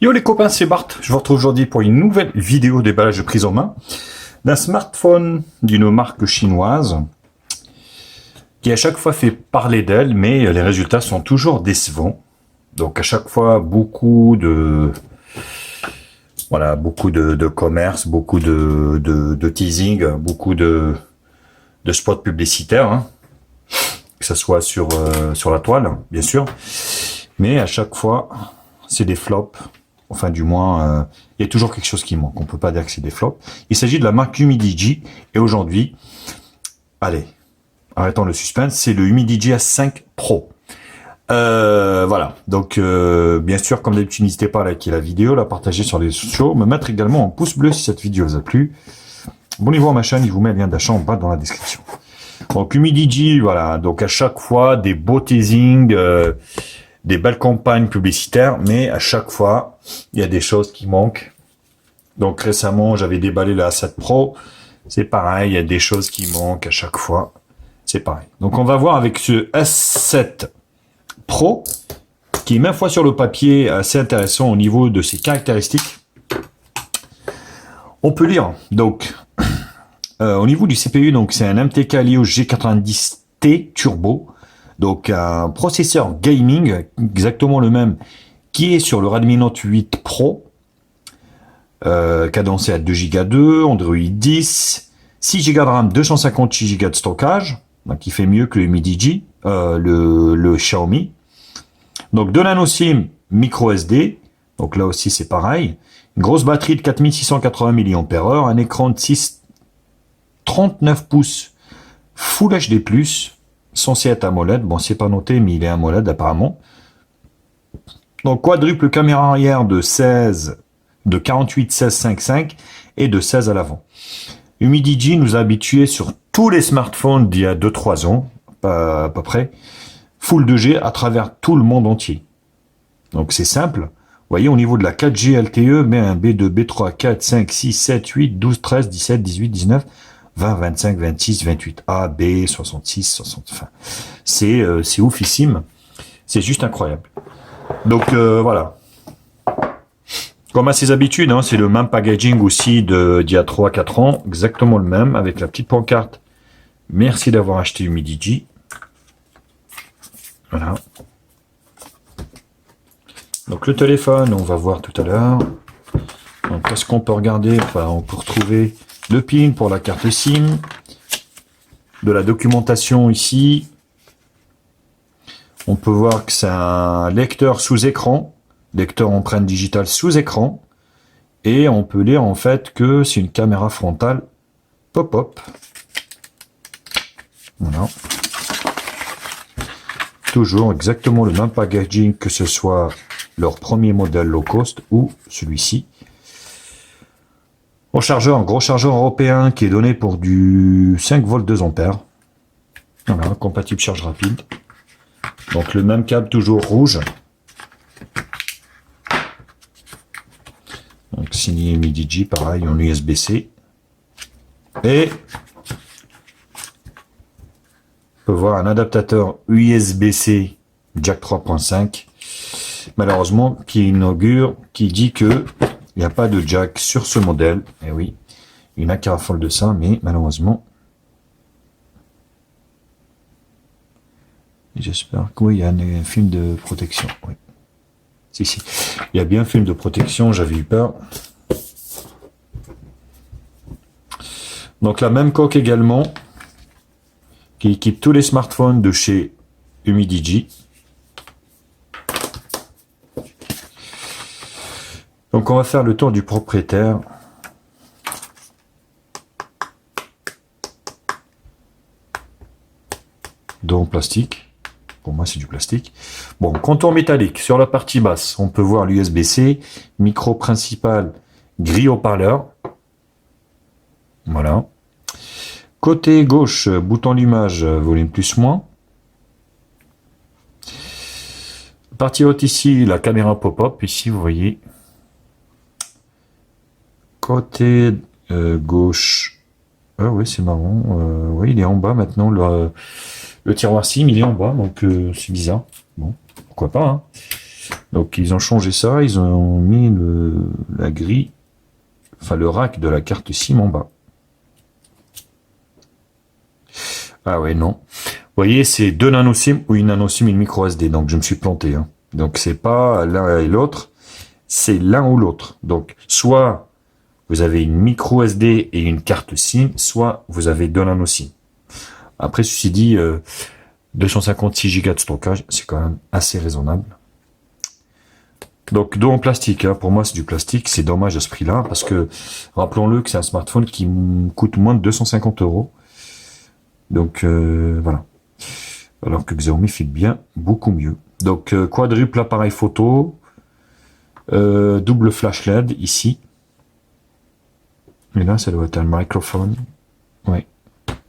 Yo les copains, c'est Bart. Je vous retrouve aujourd'hui pour une nouvelle vidéo déballage de prise en main d'un smartphone d'une marque chinoise qui à chaque fois fait parler d'elle, mais les résultats sont toujours décevants. Donc à chaque fois beaucoup de commerce, beaucoup de teasing, beaucoup de spots publicitaires, hein, que ce soit sur la toile, bien sûr, mais à chaque fois c'est des flops. Enfin, du moins, il y a toujours quelque chose qui manque. On peut pas dire que c'est des flops. Il s'agit de la marque Humidigi. Et aujourd'hui, allez, arrêtons le suspense, c'est le Humidigi A5 Pro. Voilà. Donc, bien sûr, comme d'habitude, n'hésitez pas à liker la vidéo, la partager sur les réseaux sociaux, me mettre également un pouce bleu si cette vidéo vous a plu. Abonnez-vous à ma chaîne, il vous met le lien d'achat en bas dans la description. Donc, Humidigi, voilà. Donc, à chaque fois, des beaux teasings, des belles campagnes publicitaires, mais à chaque fois, il y a des choses qui manquent. Donc récemment, j'avais déballé le A7 Pro. C'est pareil, il y a des choses qui manquent à chaque fois. C'est pareil. Donc on va voir avec ce S7 Pro, qui est même fois sur le papier assez intéressant au niveau de ses caractéristiques. On peut lire, donc, au niveau du CPU, donc c'est un MTK Helio G90T Turbo. Donc un processeur gaming, exactement le même, qui est sur le Redmi Note 8 Pro, cadencé à 2 Go 2, Android 10, 6 Go de RAM, 256 Go de stockage, donc il fait mieux que le Humidigi, le Xiaomi. Donc 2 nano SIM micro SD, donc là aussi c'est pareil. Une grosse batterie de 4680 mAh, un écran de 39 pouces Full HD+, censé être AMOLED, bon c'est pas noté mais il est AMOLED apparemment. Donc quadruple caméra arrière de 48 16 5.5 et de 16 à l'avant. Humidigi nous a habitués sur tous les smartphones d'il y a 2-3 ans, à peu près, full 2G à travers tout le monde entier. Donc c'est simple. Vous voyez au niveau de la 4G LTE, mais un B2, B3, 4, 5, 6, 7, 8, 12, 13, 17, 18, 19, 20, 25, 26, 28, A, B, 66, 60, enfin, c'est oufissime. C'est juste incroyable. Donc, voilà. Comme à ses habitudes, hein, c'est le même packaging aussi d'il y a 3-4 ans, exactement le même, avec la petite pancarte. Merci d'avoir acheté Humidigi. Voilà. Donc, le téléphone, on va voir tout à l'heure. Donc, qu'est-ce qu'on peut regarder? Enfin, on peut retrouver le pin pour la carte SIM, de la documentation ici. On peut voir que c'est un lecteur sous écran, lecteur empreinte digitale sous écran, et on peut lire en fait que c'est une caméra frontale pop-up. Voilà. Toujours exactement le même packaging que ce soit leur premier modèle low cost ou celui-ci. Au chargeur, un gros chargeur européen qui est donné pour du 5 volts 2 ampères. Voilà, compatible charge rapide. Donc le même câble toujours rouge. Donc signé Humidigi, pareil en USB-C. Et on peut voir un adaptateur USB-C jack 3.5. Malheureusement, qui dit que il n'y a pas de jack sur ce modèle. Et oui, il y en a qui raffolent de ça, mais malheureusement. J'espère que oui, il y a un film de protection. Oui. Si. Il y a bien un film de protection, j'avais eu peur. Donc la même coque également, qui équipe tous les smartphones de chez Humidigi. Donc on va faire le tour du propriétaire. Dans plastique. Pour moi c'est du plastique. Bon, contour métallique. Sur la partie basse, on peut voir l'USB-C, micro principal, grille haut-parleur. Voilà. Côté gauche, bouton allumage, volume plus-moins. Partie haute ici, la caméra pop-up. Ici, vous voyez. Côté gauche. Ah oui, c'est marrant. Oui, il est en bas maintenant. Le tiroir SIM, il est en bas, donc c'est bizarre. Bon, pourquoi pas. Hein. Donc ils ont changé ça, ils ont mis la grille, enfin le rack de la carte SIM en bas. Ah ouais, non. Vous voyez, c'est 2 nano SIM ou une nano SIM et une micro SD, donc je me suis planté. Hein. Donc c'est pas l'un et l'autre, c'est l'un ou l'autre. Donc soit vous avez une micro SD et une carte SIM, soit vous avez 2 nano SIM. Après, ceci dit, 256 Go de stockage, c'est quand même assez raisonnable. Donc, dos en plastique, hein. Pour moi, c'est du plastique. C'est dommage à ce prix-là, parce que, rappelons-le que c'est un smartphone qui coûte moins de 250 euros. Donc, voilà. Alors que Xiaomi fait bien, beaucoup mieux. Donc, quadruple appareil photo, double flash LED, ici. Et là, ça doit être un microphone. Ouais.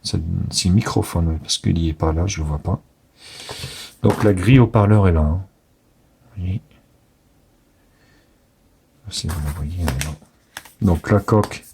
C'est le microphone, ouais, parce qu'il n'y est pas là, je le vois pas. Donc, la grille haut-parleur est là. Hein. Oui. Si vous la voyez, là. Donc la coque,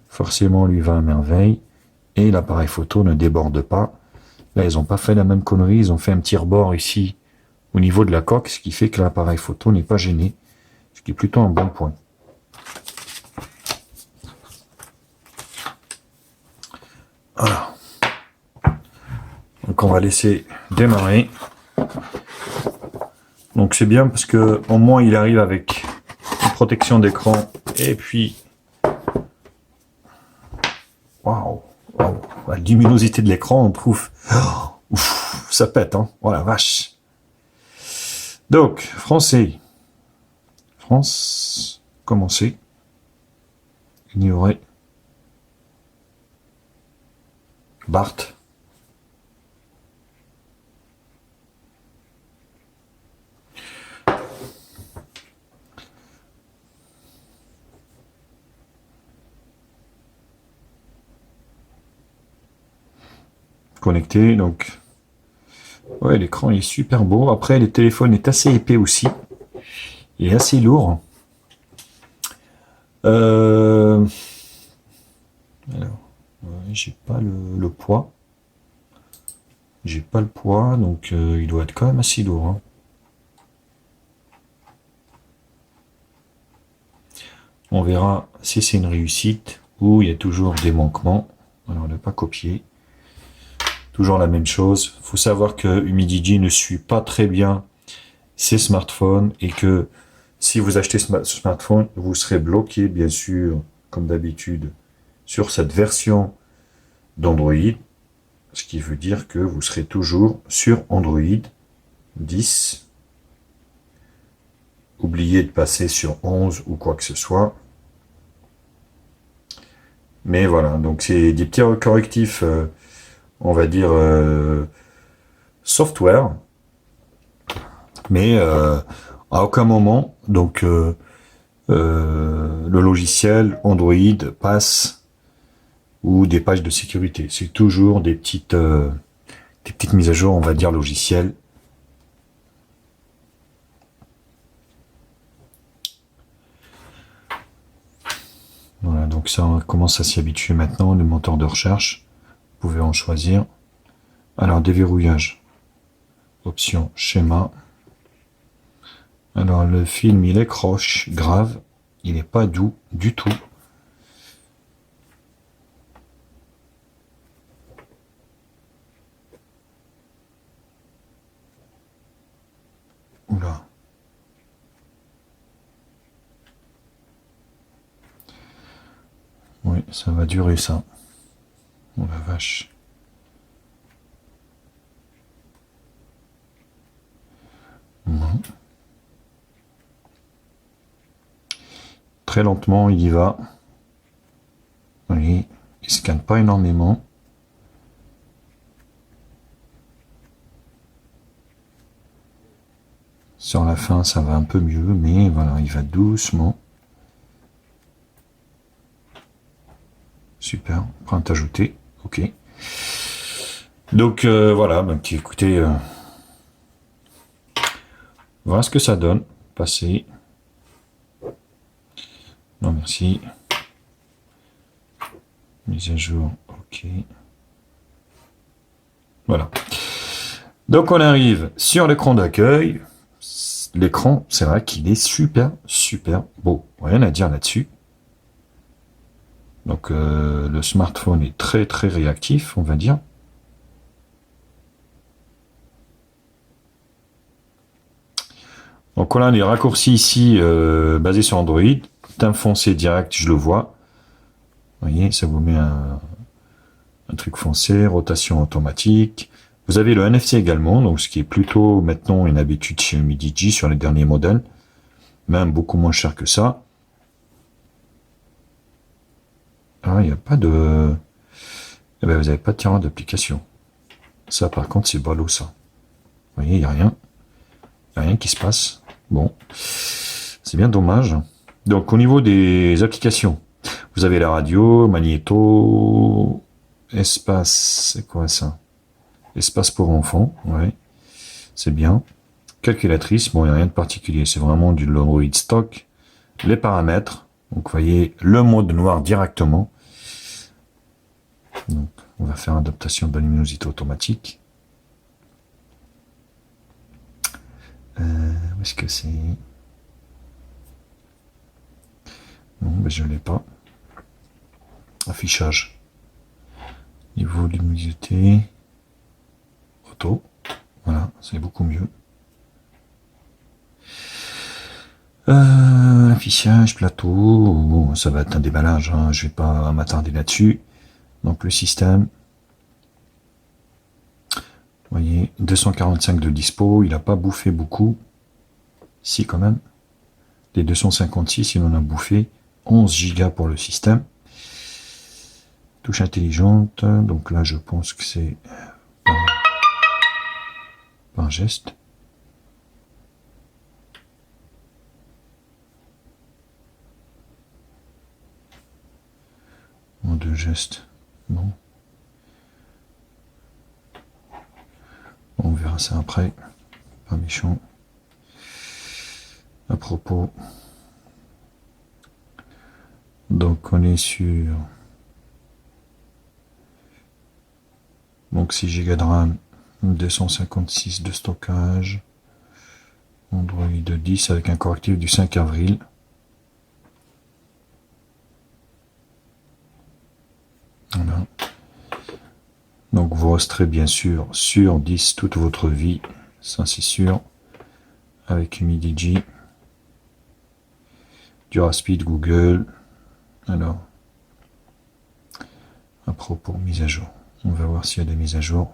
forcément, lui va à merveille. Et l'appareil photo ne déborde pas. Là, ils n'ont pas fait la même connerie. Ils ont fait un petit rebord ici au niveau de la coque, ce qui fait que l'appareil photo n'est pas gêné. Ce qui est plutôt un bon point. Voilà. Donc on va laisser démarrer. Donc c'est bien parce que au moins il arrive avec une protection d'écran. Et puis... Waouh, la luminosité de l'écran, on trouve... Oh, ouf, ça pète, hein. Oh la vache. Donc, français. France, commencer. Ignorer. Bart. Connecté, donc... Ouais, l'écran est super beau. Après, le téléphone est assez épais aussi. Il est assez lourd. Alors, j'ai pas le poids. J'ai pas le poids, donc il doit être quand même assez lourd. Hein. On verra si c'est une réussite ou il y a toujours des manquements. Alors, ne pas copier. Toujours la même chose. Il faut savoir que Humidigi ne suit pas très bien ces smartphones et que si vous achetez ce smartphone, vous serez bloqué, bien sûr, comme d'habitude, sur cette version d'Android, ce qui veut dire que vous serez toujours sur Android 10. Oubliez de passer sur 11 ou quoi que ce soit. Mais voilà, donc c'est des petits correctifs, on va dire, software. Mais à aucun moment, donc le logiciel Android passe ou des pages de sécurité. C'est toujours des petites mises à jour, on va dire, logicielles. Voilà, donc ça, on commence à s'y habituer maintenant. Le moteur de recherche, vous pouvez en choisir. Alors, déverrouillage. Option schéma. Alors, le film, il est croche, grave. Il n'est pas doux du tout. Oula. Oui, ça va durer ça. Oh la vache. Non. Très lentement, il y va. Oui, il scanne pas énormément. Sur la fin, ça va un peu mieux, mais voilà, il va doucement. Super, print ajouté, ok. Donc voilà, donc écoutez, voilà ce que ça donne. Passer. Non merci. Mise à jour, ok. Voilà. Donc on arrive sur l'écran d'accueil. L'écran, c'est vrai qu'il est super, super beau. Rien à dire là-dessus. Donc, le smartphone est très, très réactif, on va dire. Donc, voilà les raccourcis ici, basés sur Android. Teint foncé direct, je le vois. Vous voyez, ça vous met un truc foncé, rotation automatique. Vous avez le NFC également, donc ce qui est plutôt maintenant une habitude chez Midigi sur les derniers modèles, même beaucoup moins cher que ça. Ah, il n'y a pas de... Eh ben, vous n'avez pas de tiroir d'application. Ça, par contre, c'est ballot, ça. Vous voyez, il n'y a rien. Il n'y a rien qui se passe. Bon, c'est bien dommage. Donc, au niveau des applications, vous avez la radio, magnéto, espace, c'est quoi ça? Espace pour enfants, ouais, c'est bien. Calculatrice, bon, il n'y a rien de particulier, c'est vraiment du Android stock. Les paramètres, donc vous voyez le mode noir directement. Donc, on va faire adaptation de la luminosité automatique. Où est-ce que c'est? Non, mais je ne l'ai pas. Affichage. Niveau luminosité. Auto. Voilà, c'est beaucoup mieux. Affichage, plateau. Bon, ça va être un déballage, hein, je ne vais pas m'attarder là-dessus. Donc le système. Vous voyez, 245 de dispo, il n'a pas bouffé beaucoup. Si, quand même. Les 256, il en a bouffé 11 Go pour le système. Touche intelligente, donc là je pense que c'est par geste. En deux gestes, non. On verra ça après. Pas méchant. À propos. Donc on est sur... Donc 6 Go de RAM, 256 de stockage. Android 10 avec un correctif du 5 avril. Voilà. Donc vous resterez bien sûr sur 10 toute votre vie, ça c'est sûr, avec Midigi, Duraspeed, Google. Alors, à propos mise à jour, on va voir s'il y a des mises à jour.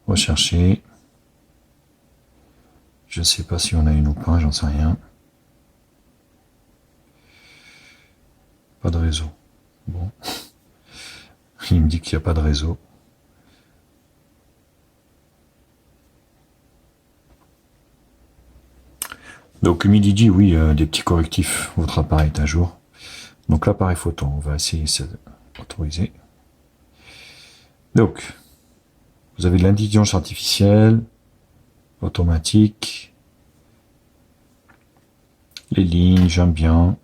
Rechercher. Je ne sais pas si on a une ou pas, j'en sais rien. Pas de réseau. Bon. Il me dit qu'il n'y a pas de réseau. Donc Midigi, oui, des petits correctifs, votre appareil est à jour. Donc l'appareil photo, on va essayer d'autoriser. Donc, vous avez de l'intelligence artificielle, automatique, les lignes, j'aime bien,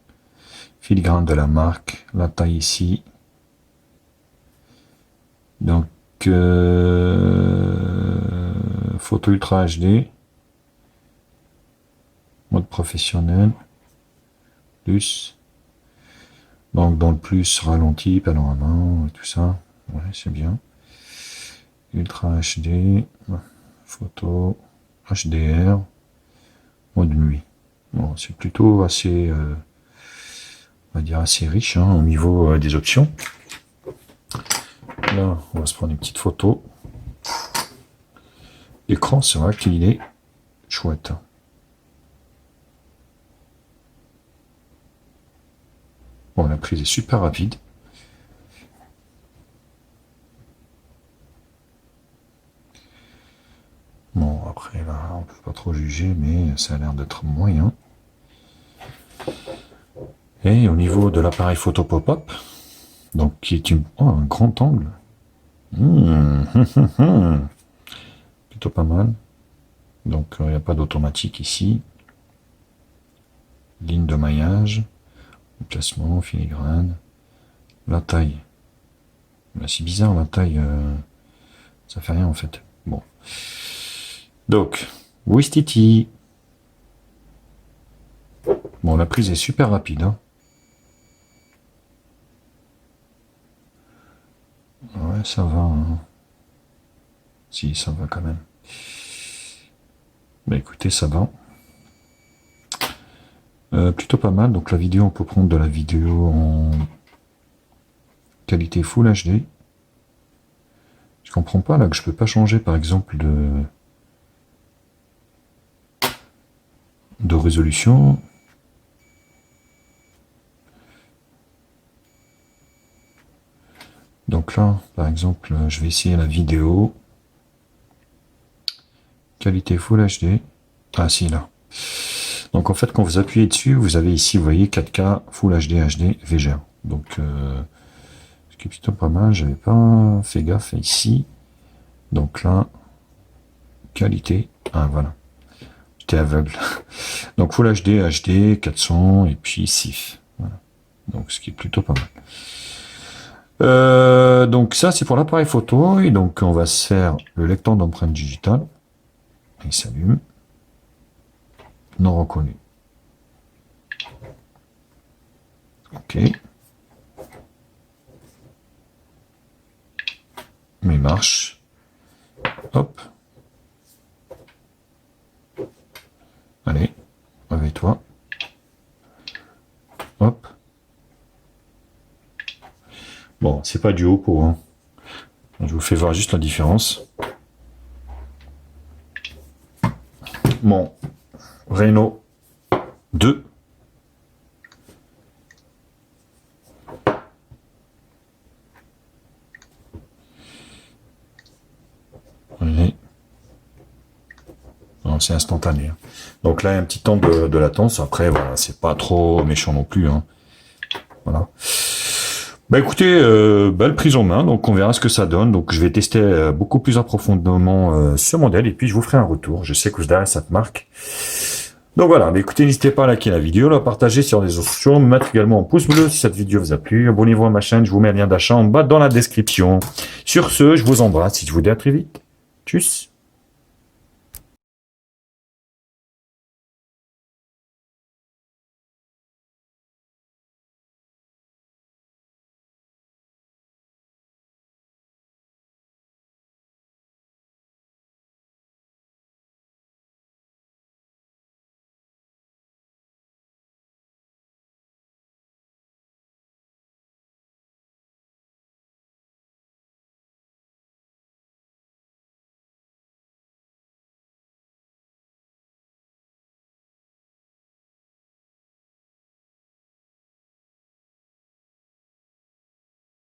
filigrane de la marque, la taille ici. Donc, photo ultra HD, mode professionnel, plus. Donc dans le plus, ralenti, panorama, tout ça, ouais, c'est bien. Ultra HD, photo, HDR, mode nuit. Bon, c'est plutôt assez, on va dire assez riche hein, au niveau des options. Là, on va se prendre une petite photo. L'écran, c'est vrai qu'il est chouette. Bon, la prise est super rapide. Bon, après, là, on peut pas trop juger, mais ça a l'air d'être moyen. Et au niveau de l'appareil photo pop-up, donc qui est un grand angle. Plutôt pas mal. Donc, il n'y a pas d'automatique ici. Ligne de maillage. Placement, filigrane. La taille. C'est bizarre, la taille. Ça fait rien en fait. Bon. Donc, Wistiti. Bon, la prise est super rapide. Hein. Ouais, ça va. Hein. Si, ça va quand même. Bah écoutez, ça va. Plutôt pas mal. Donc la vidéo, on peut prendre de la vidéo en qualité Full HD. Je comprends pas là que je peux pas changer par exemple de résolution. Donc là, par exemple, je vais essayer la vidéo. Qualité Full HD. Ah si, là. Donc en fait, quand vous appuyez dessus, vous avez ici, vous voyez, 4K Full HD, HD, VGA. Donc, ce qui est plutôt pas mal, j'avais pas fait gaffe ici. Donc là, qualité. Ah voilà. J'étais aveugle. Donc Full HD, HD, 400 et puis SIF. Voilà. Donc ce qui est plutôt pas mal. Donc ça c'est pour l'appareil photo et donc on va se faire le lecteur d'empreinte digitale. Il s'allume. Non reconnu. Ok. Mais il marche. Hop. Allez, réveille-toi. Hop. Bon, c'est pas du Oppo, hein. Je vous fais voir juste la différence. Mon Reno 2. C'est instantané. Hein. Donc là, il y a un petit temps de latence. Après, voilà, c'est pas trop méchant non plus. Hein. Voilà. Bah écoutez, belle prise en main, donc on verra ce que ça donne. Donc je vais tester beaucoup plus approfondément ce modèle et puis je vous ferai un retour. Je sais que derrière ça te marque. Donc voilà, bah écoutez, n'hésitez pas à liker la vidéo, la partager sur les réseaux sociaux, mettre également un pouce bleu si cette vidéo vous a plu. Abonnez-vous à ma chaîne, je vous mets un lien d'achat en bas dans la description. Sur ce, je vous embrasse et je vous dis à très vite. Tchuss.